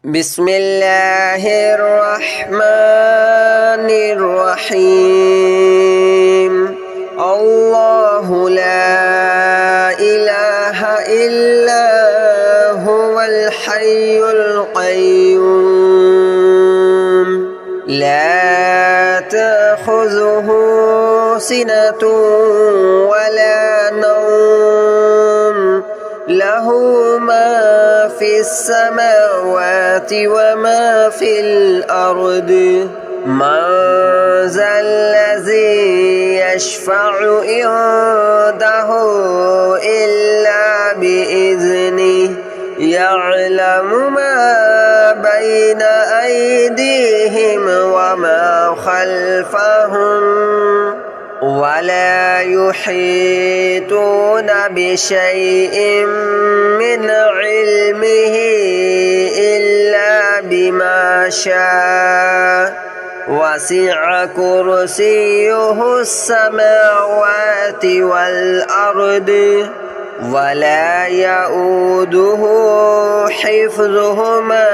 بسم الله الرحمن الرحيم الله لا إله إلا هو الحي القيوم لا تأخذه سنة ولا نوم له ما في السماوات وما في الأرض من ذا الذي يشفع عنده إلا بإذنه يعلم ما بين أيديهم وما خلفهم ولا يحيطون بشيء من علمه إلا بما شاء وسع كرسيه السماوات والأرض ولا يؤوده حفظهما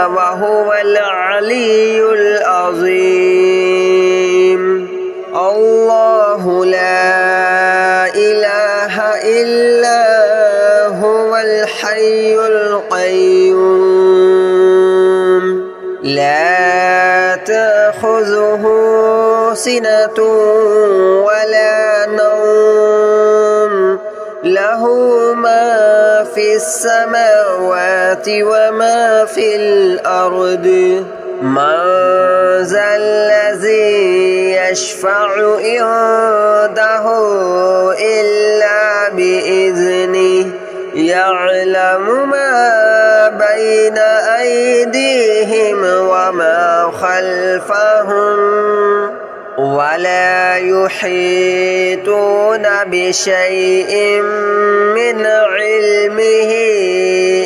وهو العلي العظيم الله لا إله إلا هو الحي القيوم لا تأخذه سنة ولا نوم له ما في السماوات وما في الأرض من ذا الذي يشفع عنده إلا بإذنه يعلم ما بين أيديهم وما خلفهم ولا يحيطون بشيء من علمه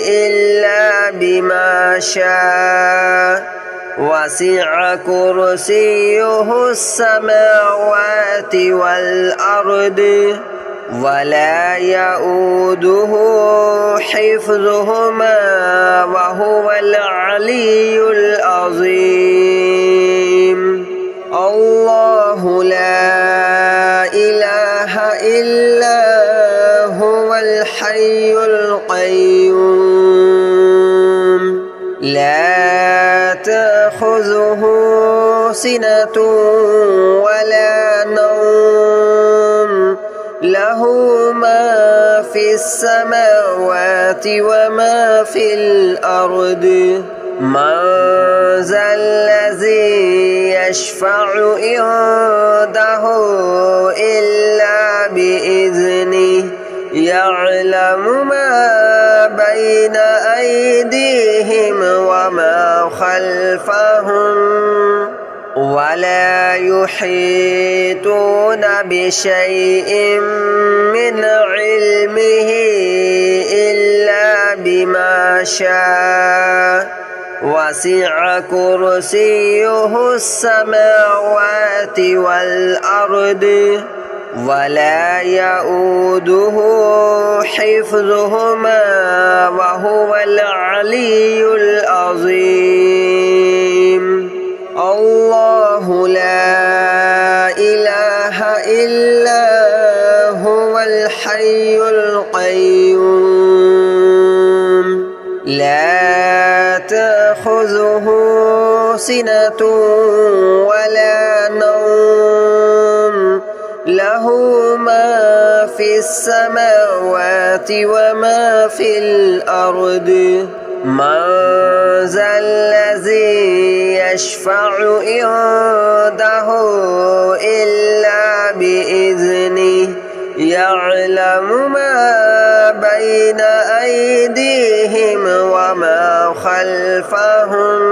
إلا بما شاء وسع كرسيه السماوات والأرض ولا يؤوده حفظهما وهو العلي العظيم الله لا إله إلا هو الحي القيوم لا تأخذه سنة ولا نوم له ما في السماوات وما في الأرض من ذا الذي يشفع عنده إلا بإذنه يعلم ما بين أيديهم وما خلفهم ولا يحيطون بشيء من علمه إلا بما شاء وسع كرسيه السماوات والأرض ولا يؤوده حفظهما وهو العلي العظيم الله لا إله إلا هو الحي القيوم لا تأخذه سنة ولا نوم له ما في السماوات وما في الأرض من ذا الذي يشفع عنده إلا بإذنه يعلم ما بين أيديهم وما خلفهم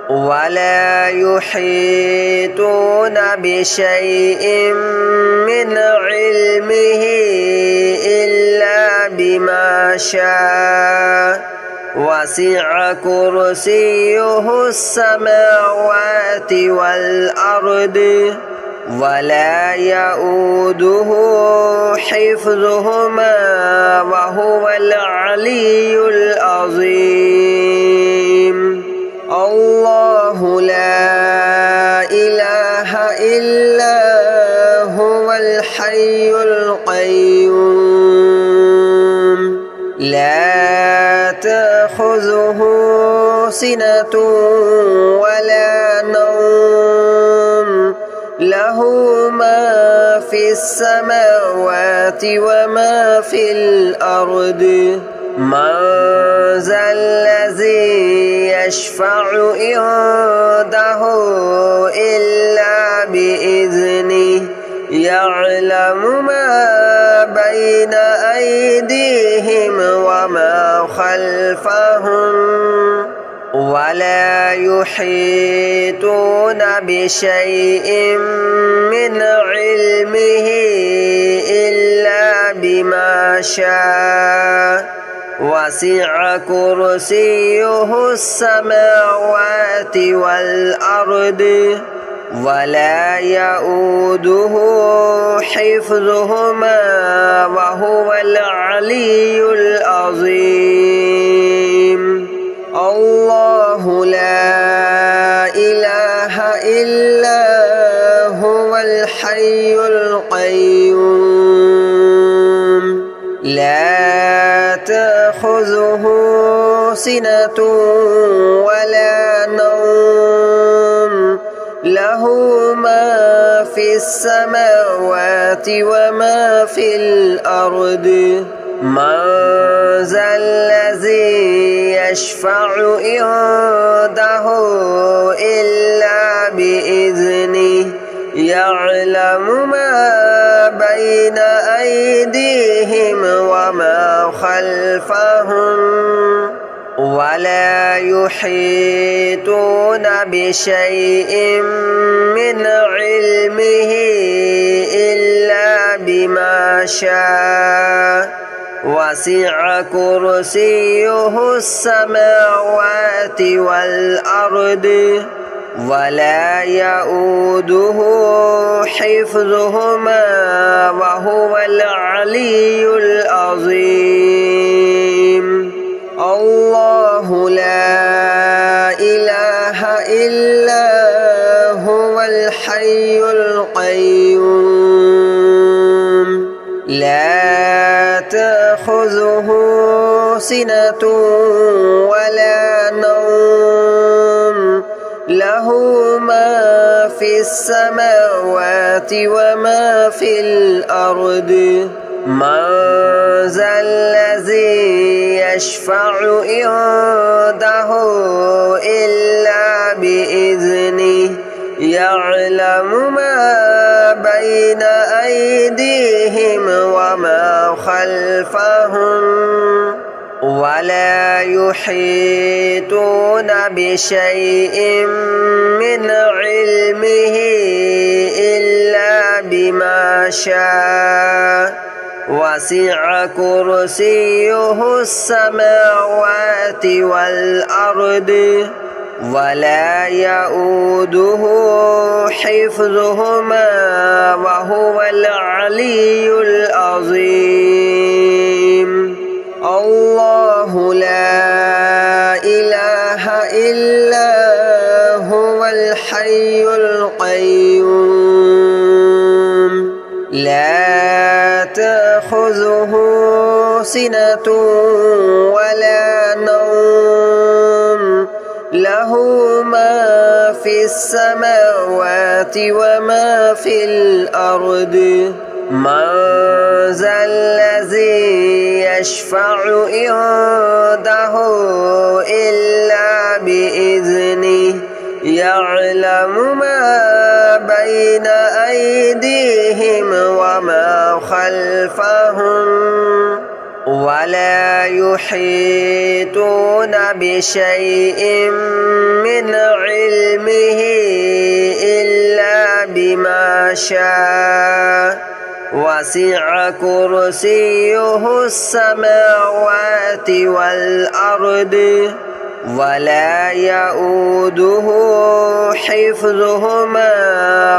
ولا يحيطون بشيء من علمه إلا بما شاء وسع كرسيه السماوات والأرض ولا يؤوده حفظهما وهو العلي العظيم. تأخذه سنة ولا نوم له ما في السماوات وما في الأرض من ذا الذي يشفع عنده إلا بإذنه يعلم ما بين أيديهم وما خلفهم ولا يحيطون بشيء من علمه إلا بما شاء وسع كرسيه السماوات والأرض ولا يؤوده حفظهما وهو العلي العظيم الله لا إله إلا هو الحي القيوم لا تأخذه سنة ولا نوم له ما في السماوات وما في الأرض من ذا الذي يشفع عنده إلا بإذنه يعلم ما بين أيديهم وما خلفهم ولا يحيطون بشيء من علمه إلا بما شاء وسع كرسيه السماوات والأرض ولا يؤوده حفظهما وهو العلي العظيم الله لا إله إلا هو الحي القيوم لا تأخذه سنة ولا نوم له ما في السماوات وما في الأرض من ذا الذي يشفع عنده إلا بإذنه يعلم ما بين أيديهم وما خلفهم ولا يحيطون بشيء من علمه إلا بما شاء وسع كرسيه السماوات والأرض ولا يؤوده حفظهما وهو العلي العظيم الله لا إله إلا هو الحي القيوم لا تأخذه سنة ولا نوم له ما في السماوات وما في الأرض من ذا الذي يشفع عنده إلا بإذنه يعلم ما بين أيديهم وما خلفهم ولا يحيطون بشيء من علمه إلا بما شاء وسع كرسيه السماوات والأرض ولا يؤوده حفظهما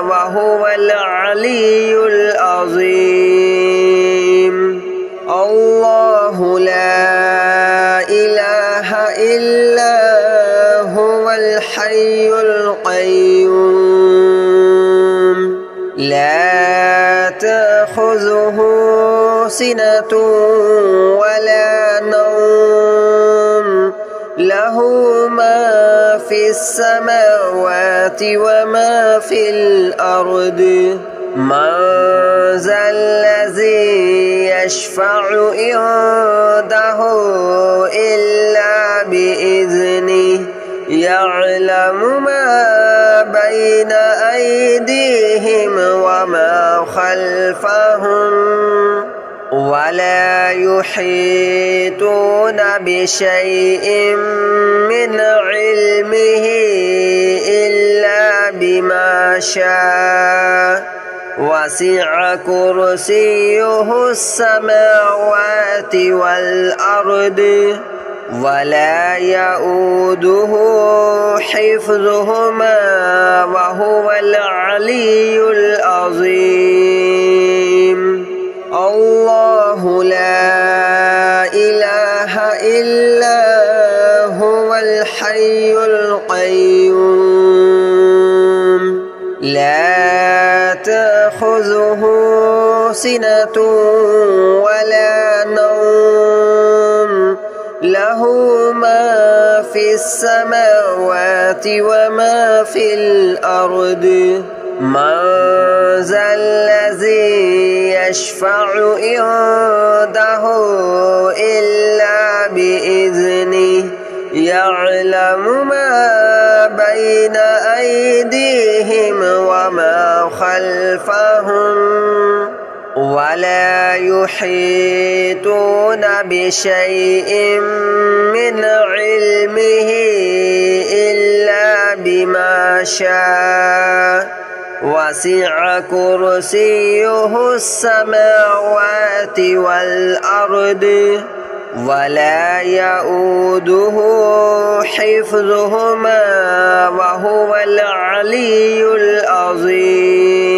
وهو العلي العظيم الله لا إله إلا هو الحي القيوم لا تأخذه سنة ولا نوم له له ما في السماوات وما في الأرض من ذا الذي يشفع عنده إلا بإذنه يعلم ما بين أيديهم وما خلفهم ولا يحيطون بشيء من علمه إلا بما شاء وسع كرسيه السماوات والأرض ولا يؤوده حفظهما وهو العلي العظيم الله لا إله إلا هو الحي القيوم لا تأخذه سنة ولا نوم له ما في السماوات وما في الأرض من ذا الذي يشفع عنده إلا بإذنه يعلم ما بين أيديهم وما خلفهم ولا يحيطون بشيء من علمه إلا بما شاء وسع كرسيه السماوات والأرض ولا يؤوده حفظهما وهو العلي العظيم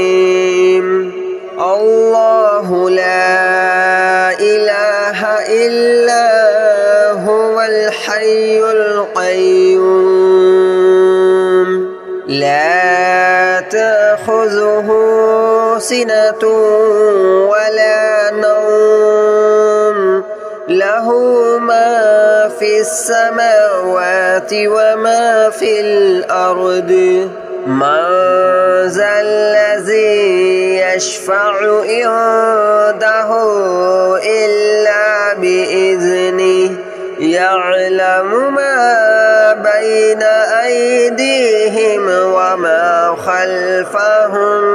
الله لا إله إلا هو الحي القيوم لا تأخذه سنة ولا نوم له ما في السماوات وما في الأرض من ذا الذي يشفع عنده إلا بإذنه يعلم ما بين أيديهم وما خلفهم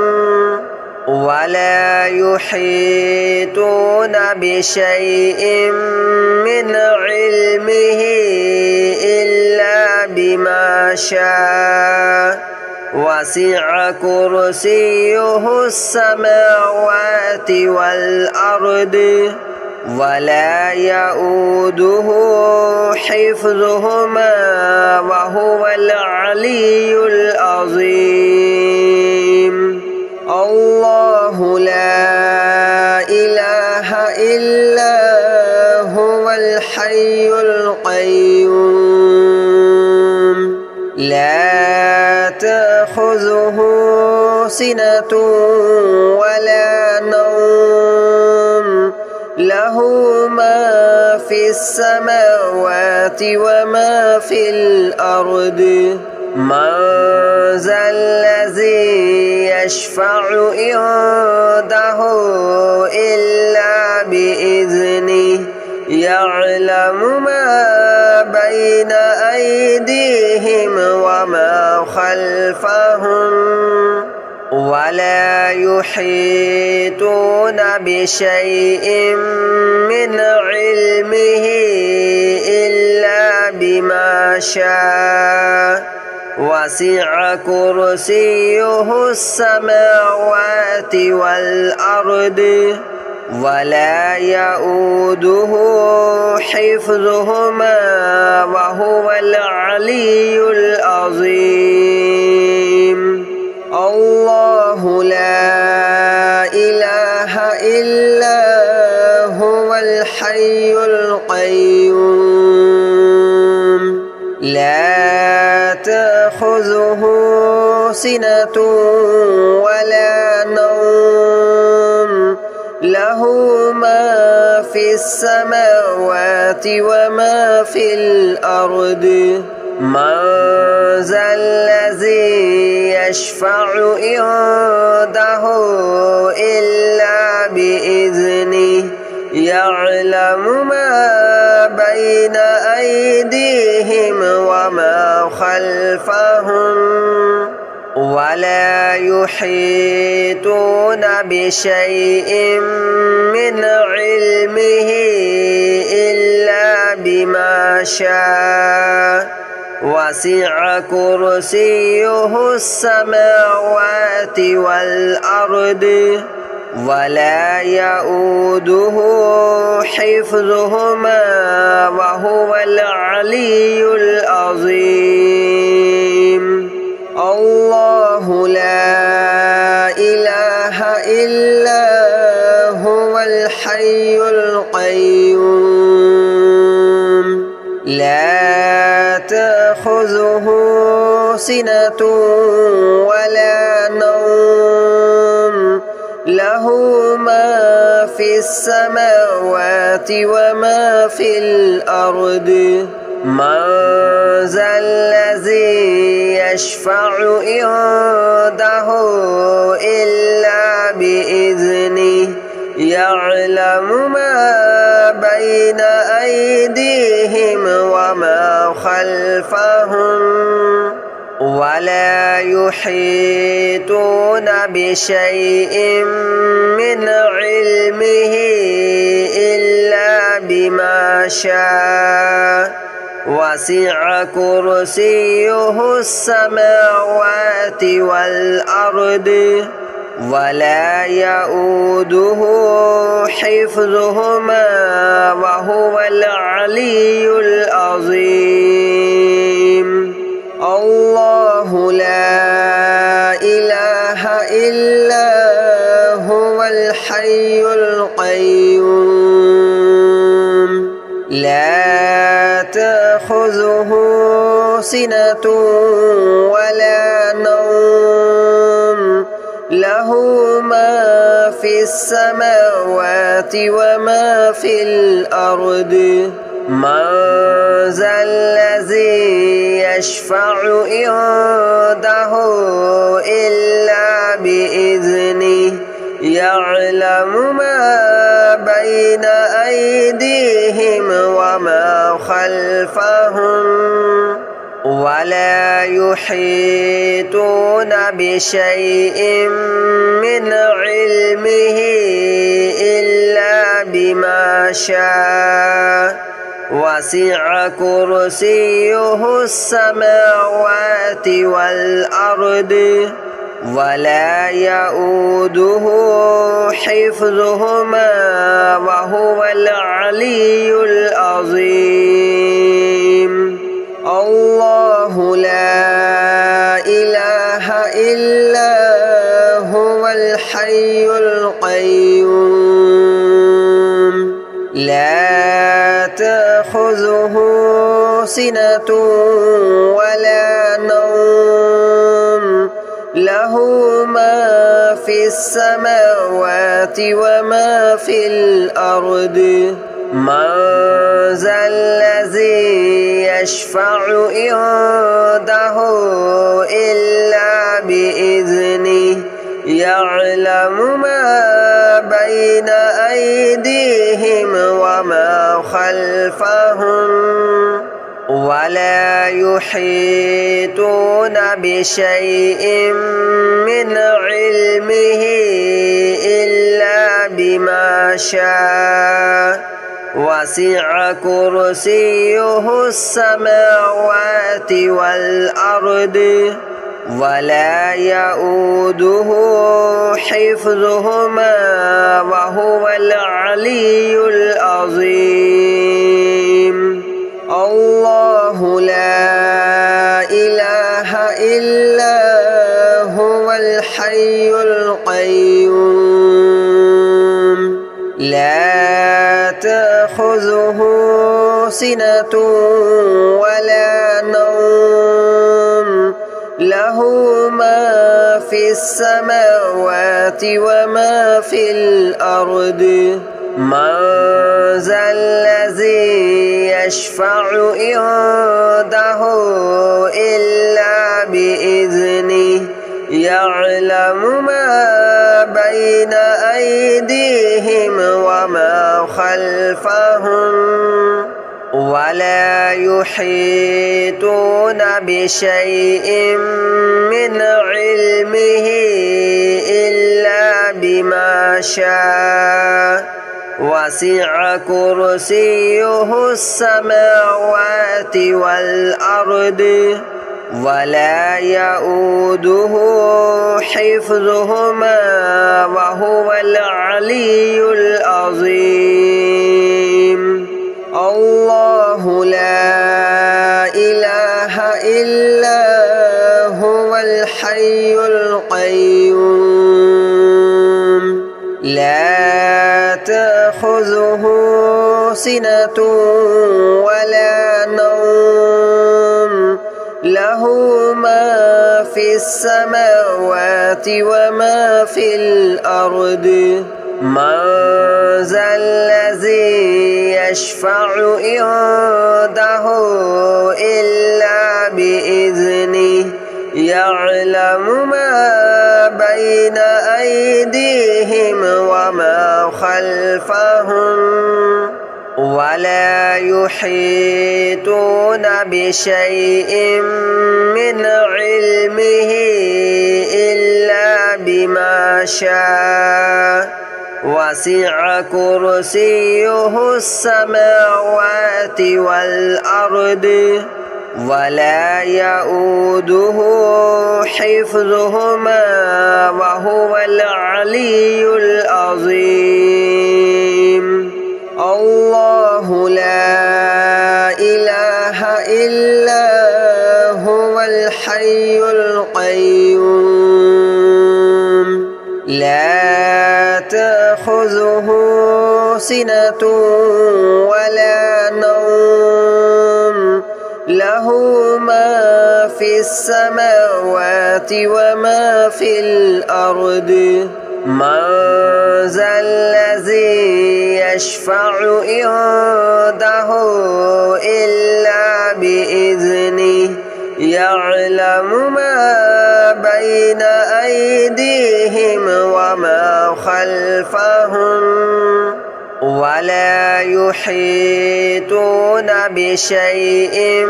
ولا يحيطون بشيء من علمه إلا بما شاء وسع كرسيه السماوات والأرض ولا يؤوده حفظهما وهو العلي العظيم الله لا إله إلا هو الحي القيوم لا تأخذه سنة ولا نوم له ما في السماوات وما في الأرض من ذا الذي يشفع عنده إلا بإذنه يعلم ما بين أيديهم وما خلفهم ولا يحيطون بشيء من علمه إلا بما شاء وسع كرسيه السماوات والأرض ولا يؤوده حفظهما وهو العلي العظيم الله لا إله إلا هو الحي القيوم لا تأخذه سنة ولا نوم له له ما في السماوات وما في الأرض من ذا الذي يشفع عنده إلا بإذنه يعلم ما بين أيديهم وما خلفهم ولا يحيطون بشيء من علمه إلا بما شاء وسع كرسيه السماوات والأرض ولا يؤوده حفظهما وهو العلي العظيم الله لا إله إلا هو الحي القيوم لا تأخذه سنة ولا نوم له ما في السماوات وما في الأرض من ذا الذي يشفع عنده إلا بإذنه يعلم ما بين أيديهم وما خلفهم ولا يحيطون بشيء من علمه إلا بما شاء وسع كرسيه السماوات والأرض ولا يؤوده حفظهما وهو العلي العظيم الله لا إله إلا هو الحي القيوم لا تأخذه سنة ولا نوم له ما في السماوات وما في الأرض من ذا الذي يشفع عنده إلا بإذنه يعلم ما بين أيديهم وما خلفهم ولا يحيطون بشيء من علمه إلا بما شاء وسع كرسيه السماوات والأرض ولا يؤوده حفظهما وهو العلي العظيم الله لا إله إلا هو الحي القيوم لا تأخذه سنة ولا نوم له ما في السماوات وما في الأرض من ذا الذي يشفع عنده إلا بإذنه يعلم ما بين أيديهم وما خلفهم ولا يحيطون بشيء من علمه إلا بما شاء وسع كرسيه السماوات والأرض ولا يؤوده حفظهما وهو العلي العظيم الله لا إله إلا هو الحي القيوم لا تأخذه سنة ولا نوم له ما في السماوات وما في الأرض من ذا الذي يشفع عنده إلا بإذنه يعلم ما بين أيديهم وما خلفهم ولا يحيطون بشيء من علمه إلا بما شاء وسع كرسيه السماوات والأرض ولا يؤوده حفظهما وهو العلي العظيم الله لا إله إلا هو الحي القيوم لا تأخذه سنة ولا نوم له ما في السماوات وما في الأرض من ذا الذي يشفع عنده إلا بإذنه يعلم ما بين أيديهم وما خلفهم ولا يحيطون بشيء من علمه إلا بما شاء وسع كرسيه السماوات والأرض ولا يؤوده حفظهما وهو العلي العظيم الله لا إله إلا هو الحي القيوم لا تأخذه سنة ولا نوم له ما في السماوات وما في الأرض من ذا الذي يشفع عنده إلا بإذنه يعلم ما بين أيديهم وما خلفهم ولا يحيطون بشيء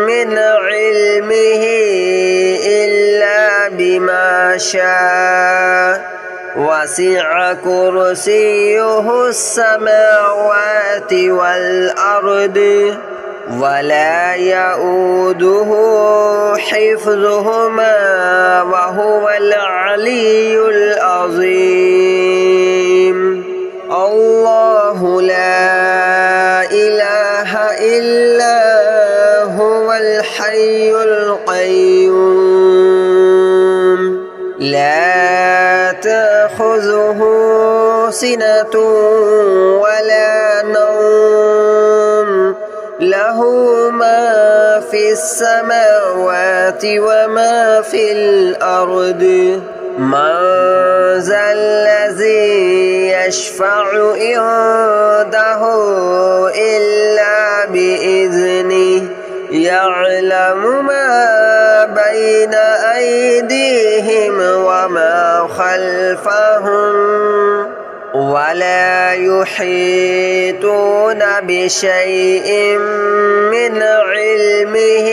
من علمه إلا بما شاء وسع كرسيه السماوات والأرض ولا يؤوده حفظهما وهو العلي العظيم الله لا إله إلا هو الحي القيوم لا تأخذه سنة ولا نوم له ما في السماوات وما في الأرض من ذا الذي يشفع عنده إلا بإذنه يعلم ما بين أيديهم وما خلفهم ولا يحيطون بشيء من علمه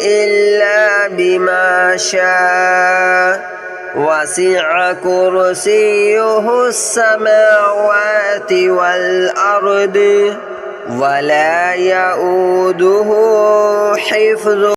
إلا بما شاء وسع كرسيه السماوات والأرض ولا يؤوده حفظهما